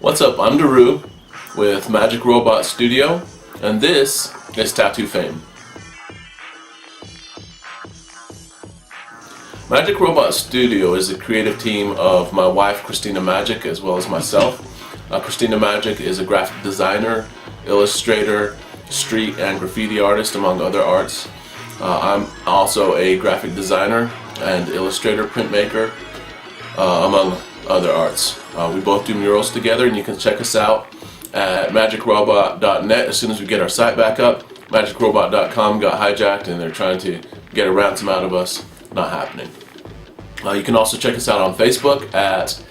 What's up? I'm Daruth with Magic Robot Studio, and this is Tattoo Fame. Magic Robot Studio is a creative team of my wife Christina Majic as well as myself. Christina Majic is a graphic designer, illustrator, street and graffiti artist, among other arts. I'm also a graphic designer and illustrator, printmaker, among other arts. We both do murals together, and you can check us out at magicrobot.net as soon as we get our site back up. Magicrobot.com got hijacked and they're trying to get a ransom out of us. Not happening. You can also check us out on Facebook at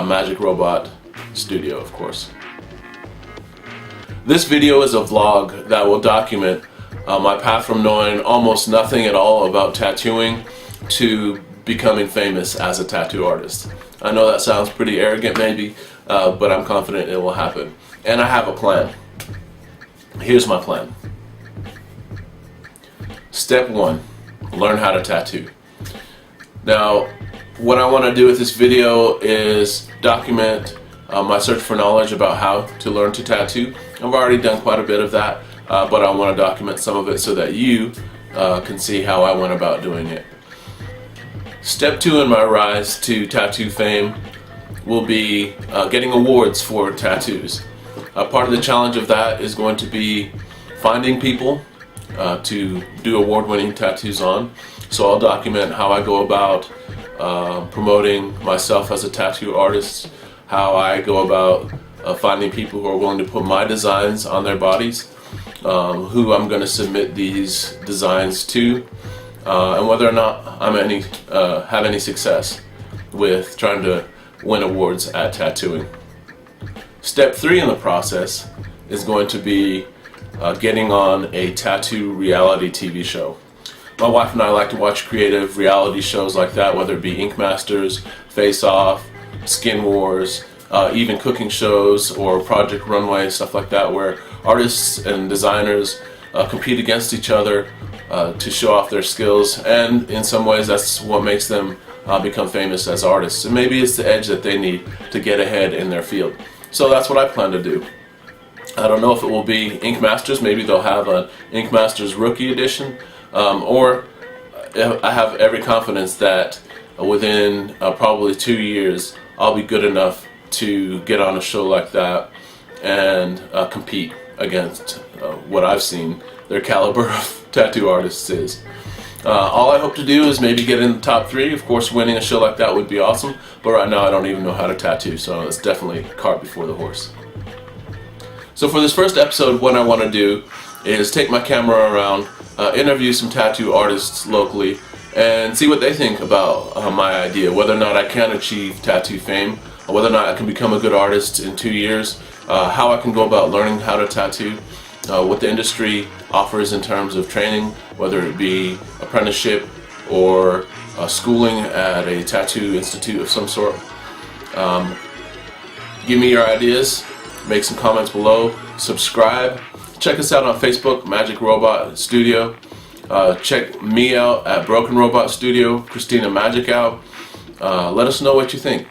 Magic Robot Studio, of course. This video is a vlog that will document my path from knowing almost nothing at all about tattooing to becoming famous as a tattoo artist. I know that sounds pretty arrogant maybe, but I'm confident it will happen. And I have a plan. Here's my plan. Step 1, learn how to tattoo. Now, what I want to do with this video is document my search for knowledge about how to learn to tattoo. I've already done quite a bit of that, but I want to document some of it so that you can see how I went about doing it. Step 2 in my rise to tattoo fame will be getting awards for tattoos. Part of the challenge of that is going to be finding people to do award-winning tattoos on. So I'll document how I go about promoting myself as a tattoo artist, how I go about finding people who are willing to put my designs on their bodies, who I'm going to submit these designs to, and whether or not I'm have any success with trying to win awards at tattooing. Step 3 in the process is going to be getting on a tattoo reality TV show. My wife and I like to watch creative reality shows like that, whether it be Ink Masters, Face Off, Skin Wars, even cooking shows or Project Runway, stuff like that, where artists and designers compete against each other to show off their skills, and in some ways that's what makes them become famous as artists. And maybe it's the edge that they need to get ahead in their field. So that's what I plan to do. I don't know if it will be Ink Masters. Maybe they'll have an Ink Masters Rookie Edition, or I have every confidence that within probably 2 years I'll be good enough to get on a show like that and compete against what I've seen their caliber of tattoo artists is. All I hope to do is maybe get in the top 3. Of course, winning a show like that would be awesome, but right now I don't even know how to tattoo, so it's definitely cart before the horse. So for this first episode, what I want to do is take my camera around, interview some tattoo artists locally, and see what they think about my idea, whether or not I can achieve tattoo fame, or whether or not I can become a good artist in 2 years, how I can go about learning how to tattoo, what the industry offers in terms of training, whether it be apprenticeship or schooling at a tattoo institute of some sort. Give me your ideas, make some comments below, subscribe, check us out on Facebook, Magic Robot Studio. Check me out at Broken Robot Studio, Christina Majic out. Let us know what you think.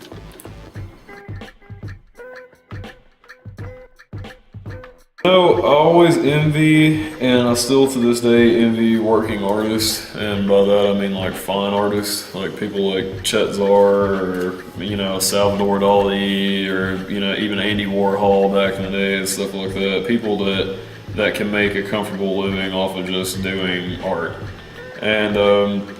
I always envy, and I still to this day envy working artists, and by that I mean like fine artists, like people like Chet Zar or Salvador Dali or even Andy Warhol back in the day and stuff like that. People that can make a comfortable living off of just doing art. And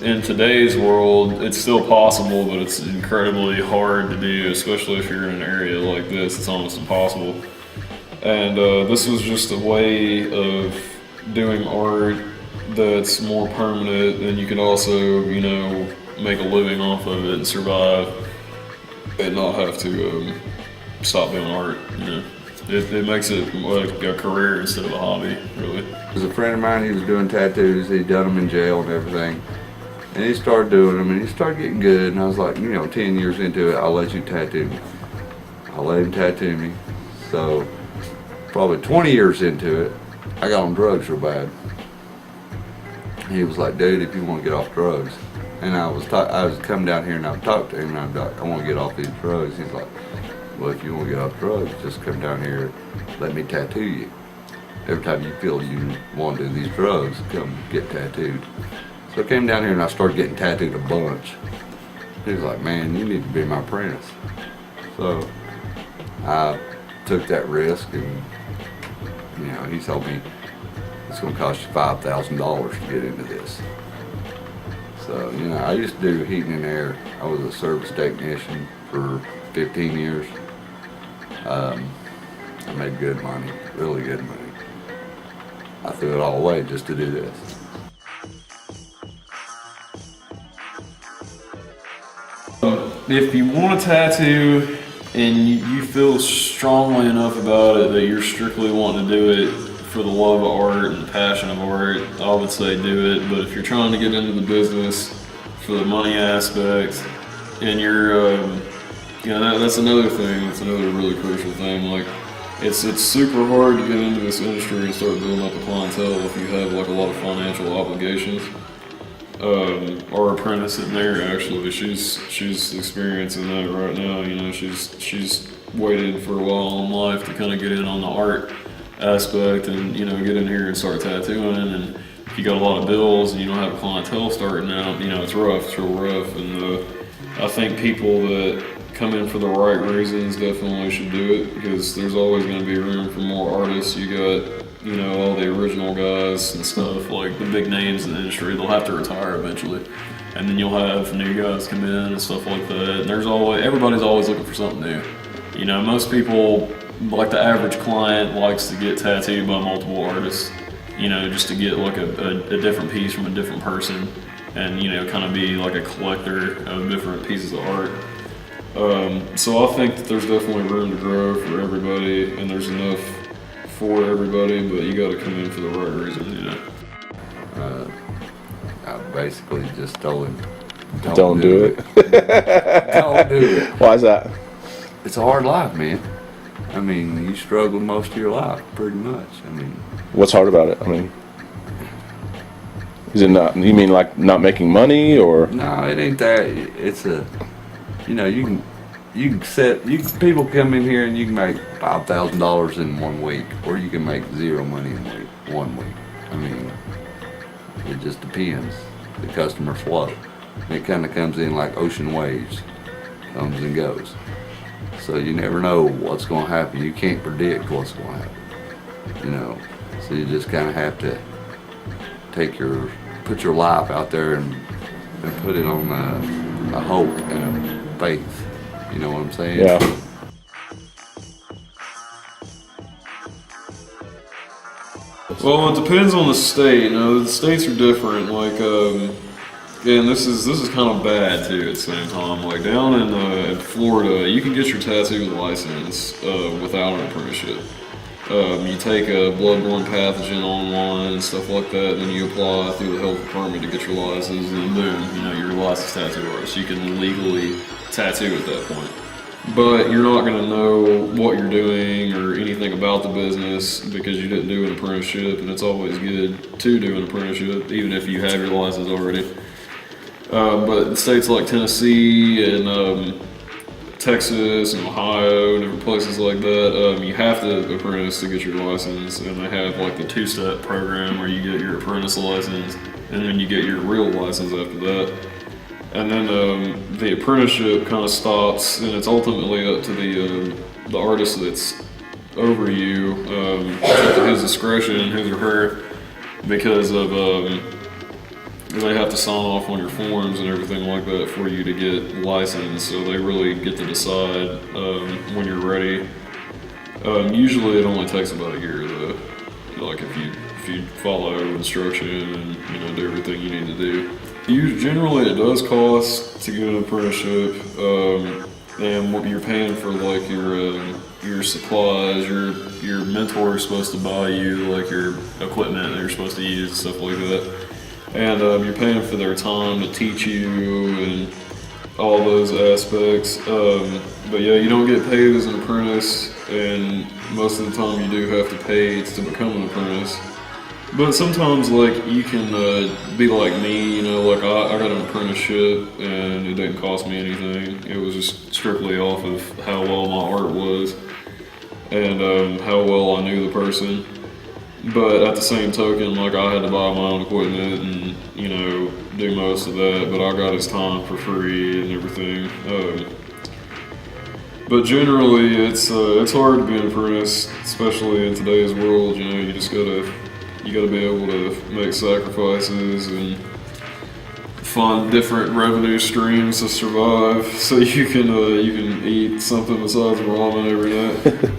in today's world, it's still possible, but it's incredibly hard to do, especially if you're in an area like this. It's almost impossible. And this was just a way of doing art that's more permanent, and you can also, make a living off of it and survive and not have to stop doing art, It makes it like a career instead of a hobby, really. There's a friend of mine, he was doing tattoos, he'd done them in jail and everything. And he started doing them and he started getting good, and I was like, 10 years into it, I'll let you tattoo me. I let him tattoo me. So probably 20 years into it, I got on drugs real bad. He was like, dude, if you want to get off drugs. And I was coming down here and I talked to him and I'm like, I want to get off these drugs. He's like, well, if you want to get off drugs, just come down here, let me tattoo you. Every time you feel you want to do these drugs, come get tattooed. So I came down here and I started getting tattooed a bunch. He was like, man, you need to be my apprentice. So I took that risk, and you know, he told me it's going to cost you $5,000 to get into this. So, you know, I used to do heating and air. I was a service technician for 15 years. I made good money, really good money. I threw it all away just to do this. If you want a tattoo and you feel strongly enough about it that you're strictly wanting to do it for the love of art and the passion of art, I would say do it. But if you're trying to get into the business for the money aspect, and you're, you know, that's another thing. That's another really crucial thing. Like, it's super hard to get into this industry and start building up a clientele if you have like a lot of financial obligations. Our apprentice in there, actually, she's experiencing that right now. You know, she's waited for a while in life to kind of get in on the art aspect and, you know, get in here and start tattooing. And if you got a lot of bills and you don't have a clientele starting out, you know, it's rough. It's real rough. And I think people that come in for the right reasons definitely should do it, because there's always going to be room for more artists. You got, you know, all the original guys and stuff, like the big names in the industry, they'll have to retire eventually. And then you'll have new guys come in and stuff like that. And everybody's always looking for something new. You know, most people, like the average client, likes to get tattooed by multiple artists, you know, just to get like a different piece from a different person, and, you know, kind of be like a collector of different pieces of art. So I think that there's definitely room to grow for everybody, and there's enough for everybody, but you got to come in for the right reasons, you know. I basically just told him, Don't do it. Don't do it. Why is that? It's a hard life, man. I mean, you struggle most of your life, pretty much. I mean, What's hard about it? I mean, is it not? You mean like not making money, or? no, it ain't that. It's a, you know, you can people come in here and you can make $5,000 in 1 week, or you can make zero money in 1 week. I mean, it just depends. The customer flow. It kind of comes in like ocean waves, comes and goes. So you never know what's going to happen. You can't predict what's going to happen. You know, so you just kind of have to put your life out there and put it on a hope and a faith. You know what I'm saying? Yeah. Well, it depends on the state. You know, the states are different. Like, and this is kind of bad too at the same time. Like down in Florida, you can get your tattoo license without an apprenticeship. You take a bloodborne pathogen on one and stuff like that, and then you apply through the health department to get your license, and boom, you know, you're a licensed tattoo artist. You can legally tattoo at that point. But you're not going to know what you're doing or anything about the business because you didn't do an apprenticeship, and it's always good to do an apprenticeship, even if you have your license already. But in states like Tennessee and Texas and Ohio and different places like that, you have to apprentice to get your license, and they have like the 2-step program where you get your apprentice license and then you get your real license after that. And then the apprenticeship kind of stops, and it's ultimately up to the artist that's over you, up to his discretion, his or her, because of they have to sign off on your forms and everything like that for you to get licensed. So they really get to decide when you're ready. Usually it only takes about a year though. Like if you follow instruction and, you know, do everything you need to do. Generally, it does cost to get an apprenticeship, and what you're paying for, like your supplies, your mentor is supposed to buy you like your equipment that you're supposed to use and stuff like that, and you're paying for their time to teach you and all those aspects. But yeah, you don't get paid as an apprentice, and most of the time you do have to pay to become an apprentice. But sometimes, like, you can be like me, you know, like I got an apprenticeship and it didn't cost me anything. It was just strictly off of how well my art was and how well I knew the person. But at the same token, like, I had to buy my own equipment and, you know, do most of that, but I got his time for free and everything. But generally, it's hard to be an apprentice, especially in today's world. You know, you gotta be able to make sacrifices and find different revenue streams to survive, so you can eat something besides ramen every night.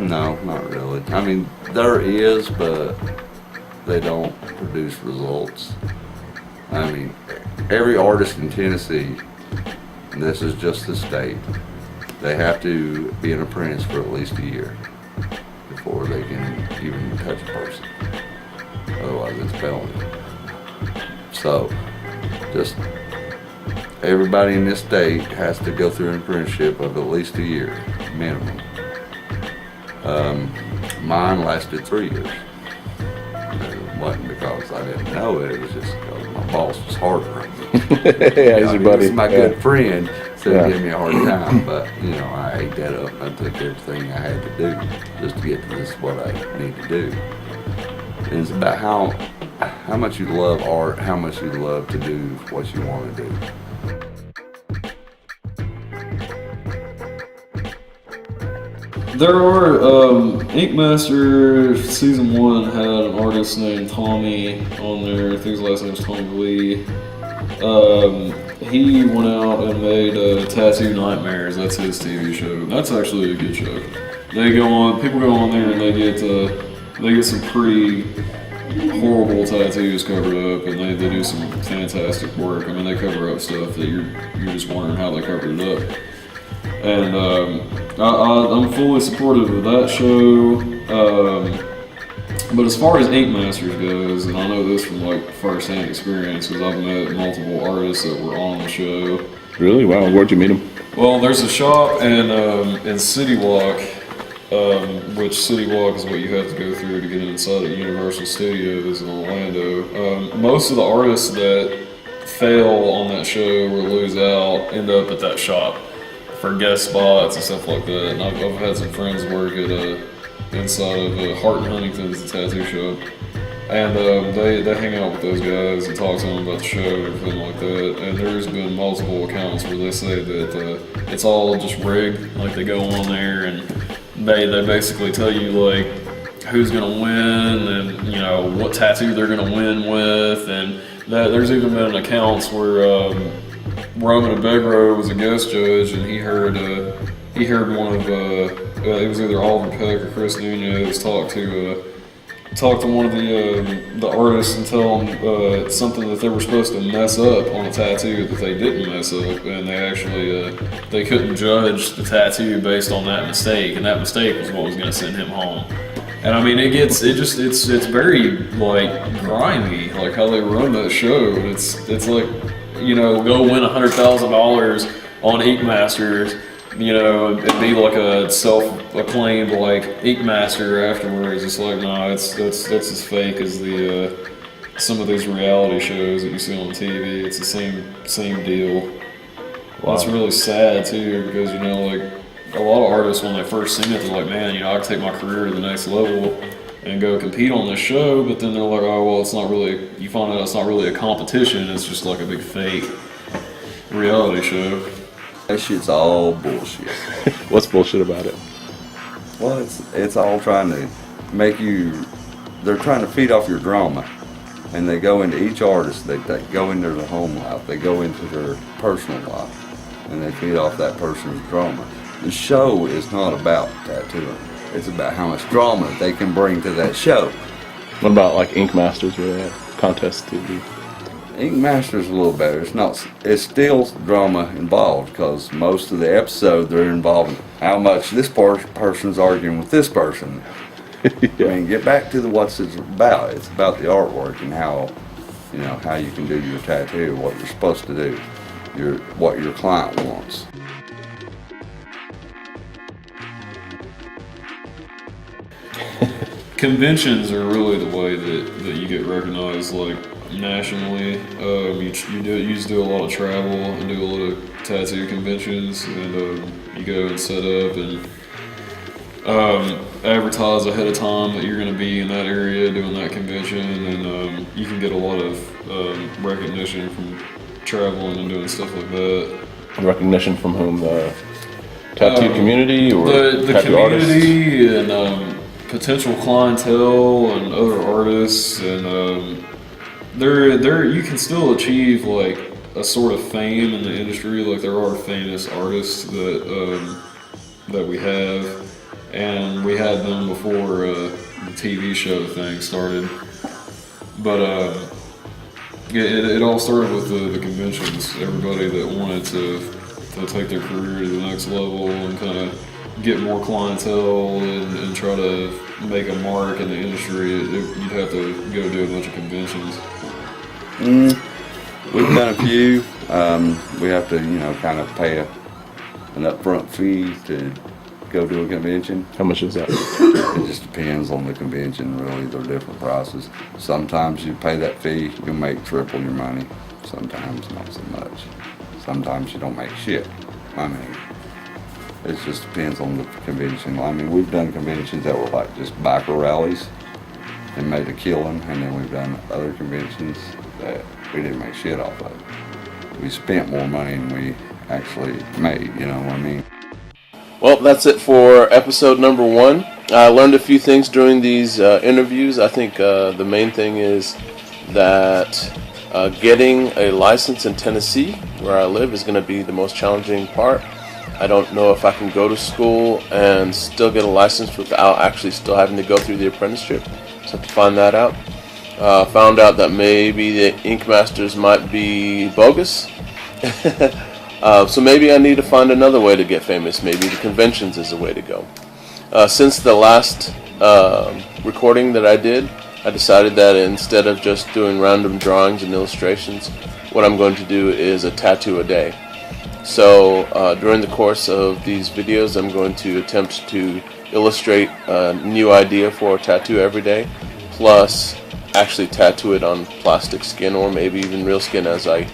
No, not really. I mean, there is, but they don't produce results. I mean, every artist in Tennessee, and this is just the state, they have to be an apprentice for at least a year before they can even touch a person. Otherwise, it's felony. So, just everybody in this state has to go through an apprenticeship of at least a year, minimum. Mine lasted 3 years. It wasn't because I didn't know it, it was just because my boss was harder on me. Yeah, he's your buddy. He was my good friend, so he gave me a hard time, but you know, I ate that up and I took everything I had to do just to get to this what I need to do. And it's about how much you love art, how much you love to do what you want to do. There are, Ink Master Season 1 had an artist named Tommy on there. I think his last name is Tommy Lee. He went out and made Tattoo Nightmares. That's his TV show. That's actually a good show. People go on there and they get some pretty horrible tattoos covered up, and they do some fantastic work. I mean, they cover up stuff that you're just wondering how they covered it up. And I'm fully supportive of that show. But as far as Ink Masters goes, and I know this from like first-hand experience because I've met multiple artists that were on the show. Really? Wow. Where'd you meet him? Well, there's a shop in City Walk, which City Walk is what you have to go through to get inside the Universal Studios in Orlando. Most of the artists that fail on that show or lose out end up at that shop for guest spots and stuff like that. And I've had some friends work at inside of Hart and Huntington's, the tattoo shop, and they hang out with those guys and talk to them about the show and everything like that. And there's been multiple accounts where they say that it's all just rigged. Like, they go on there and they basically tell you like who's gonna win and, you know, what tattoo they're gonna win with. And there's even been accounts where Roman Abegro was a guest judge, and he heard one of it was either Oliver Peck or Chris Nunez talk to one of the artists and tell them something that they were supposed to mess up on a tattoo that they didn't mess up, and they actually they couldn't judge the tattoo based on that mistake, and that mistake was what was going to send him home. And I mean, it's very like grimy, like how they run that show. It's like, you know, go win $100,000 on Ink Masters, you know, and be like a self-acclaimed like Ink Master afterwards. It's like, no, that's as fake as some of these reality shows that you see on TV. It's the same deal. Wow. That's really sad too, because, you know, like a lot of artists when they first sing it, they're like, man, you know, I can take my career to the next level and go compete on this show, but then they're like, oh, well, it's not really, you find out it's not really a competition, it's just like a big fake reality show. That shit's all bullshit. What's bullshit about it? Well, it's all trying to make you, they're trying to feed off your drama. And they go into each artist, they go into their home life, they go into their personal life, and they feed off that person's drama. The show is not about tattooing. It's about how much drama they can bring to that show. What about like Ink Masters where they have contests TV? Ink Masters a little better. It's still drama involved because most of the episode they're involving how much this person's arguing with this person. Yeah. I mean, get back to what it's about. It's about the artwork and how, you know, how you can do your tattoo, what you're supposed to do, what your client wants. conventions are really the way that you get recognized, like nationally. You just do a lot of travel and do a lot of tattoo conventions, and you go and set up and advertise ahead of time that you're going to be in that area doing that convention, and you can get a lot of recognition from traveling and doing stuff like that. Recognition from whom? The tattoo community or the tattoo community artists? and potential clientele and other artists, and there you can still achieve like a sort of fame in the industry. Like there are famous artists that we have, and we had them before the TV show thing started. But it all started with the conventions. Everybody that wanted to take their career to the next level and kind of get more clientele and try to make a mark in the industry, you'd have to go do a bunch of conventions. We've done a few. We have to, kind of pay an upfront fee to go to a convention. How much is that? It just depends on the convention, really. They're different prices. Sometimes you pay that fee, you'll make triple your money. Sometimes not so much. Sometimes you don't make shit. I mean, it just depends on the convention. I mean, we've done conventions that were like just biker rallies and made a killing, and then we've done other conventions that we didn't make shit off of. We spent more money than we actually made, you know what I mean? Well, that's it for episode number 1. I learned a few things during these interviews. I think the main thing is that getting a license in Tennessee, where I live, is going to be the most challenging part. I don't know if I can go to school and still get a license without actually still having to go through the apprenticeship. So I have to find that out. Found out that maybe the Ink Masters might be bogus. So maybe I need to find another way to get famous. Maybe the conventions is the way to go. Since the last recording that I did, I decided that instead of just doing random drawings and illustrations, what I'm going to do is a tattoo a day. So during the course of these videos, I'm going to attempt to illustrate a new idea for a tattoo every day, plus actually tattoo it on plastic skin or maybe even real skin as I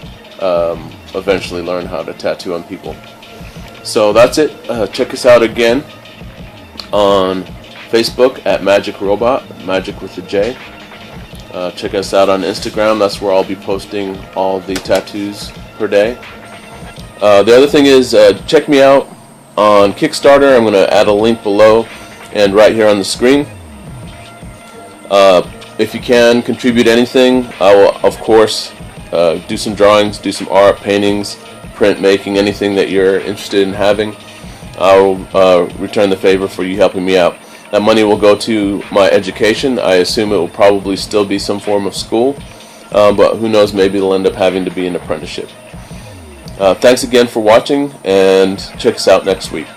eventually learn how to tattoo on people. So that's it. Check us out again on Facebook at Majic Robot, Magic with a J. Check us out on Instagram. That's where I'll be posting all the tattoos per day. The other thing is, check me out on Kickstarter. I'm going to add a link below and right here on the screen. If you can contribute anything, I will, of course, do some drawings, do some art, paintings, print making, anything that you're interested in having. I will return the favor for you helping me out. That money will go to my education. I assume it will probably still be some form of school, but who knows, maybe it'll end up having to be an apprenticeship. Thanks again for watching, and check us out next week.